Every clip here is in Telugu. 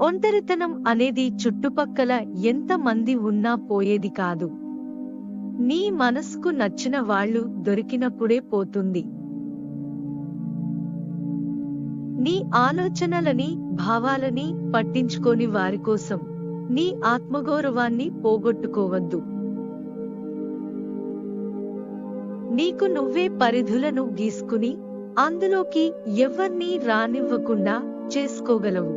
ఒంటరితనం అనేది చుట్టుపక్కల ఎంత మంది ఉన్నా పోయేది కాదు. నీ మనసుకు నచ్చిన వాళ్ళు దొరికినప్పుడే పోతుంది. నీ ఆలోచనలని, భావాలని పట్టించుకోని వారికోసం నీ ఆత్మగౌరవాన్ని పోగొట్టుకోవద్దు. నీకు నువ్వే పరిధులను గీసుకుని అందులోకి ఎవర్నీ రానివ్వకుండా చేసుకోగలవు.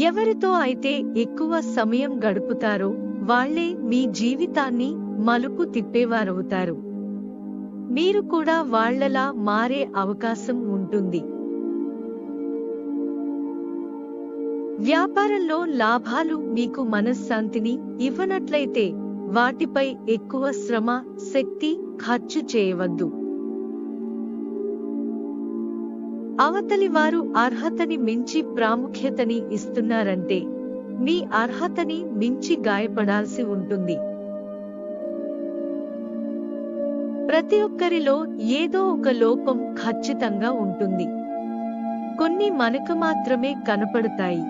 ఎవరితో అయితే ఎక్కువ సమయం గడుపుతారో వాళ్ళే మీ జీవితాన్ని మలుపు తిప్పేవారవుతారు. మీరు కూడా వాళ్ళలా మారే అవకాశం ఉంటుంది. వ్యాపారంలో లాభాలు మీకు మనశ్శాంతిని ఇవ్వనట్లయితే వాటిపై ఎక్కువ శ్రమ, శక్తి ఖర్చు చేయవద్దు. అవతలి వారు అర్హతని మించి ప్రాముఖ్యతని ఇస్తున్నారంటే మీ అర్హతని మించి గాయపడాల్సి ఉంటుంది. ప్రతి ఒక్కరిలో ఏదో ఒక లోపం ఖచ్చితంగా ఉంటుంది. కొన్ని మనకు మాత్రమే కనపడతాయి,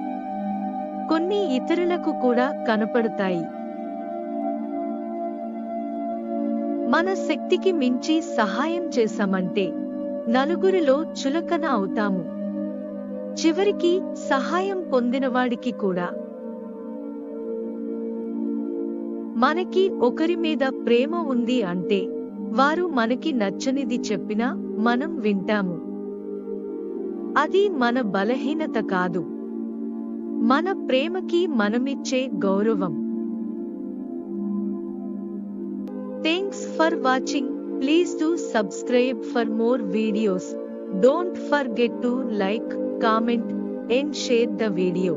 కొన్ని ఇతరులకు కూడా కనపడతాయి. మన శక్తికి మించి సహాయం చేశామంటే నలుగురిలో చులకన అవుతాము. చివరికి సహాయం పొందినవాడికి కూడా. మనకి ఒకరి మీద ప్రేమ ఉంది అంటే వారు మనకి నచ్చనిది చెప్పినా మనం వింటాము. అది మన బలహీనత కాదు, మన ప్రేమకి మనమిచ్చే గౌరవం. Thanks for watching. Please do subscribe for more videos. Don't forget to like, comment and share the video.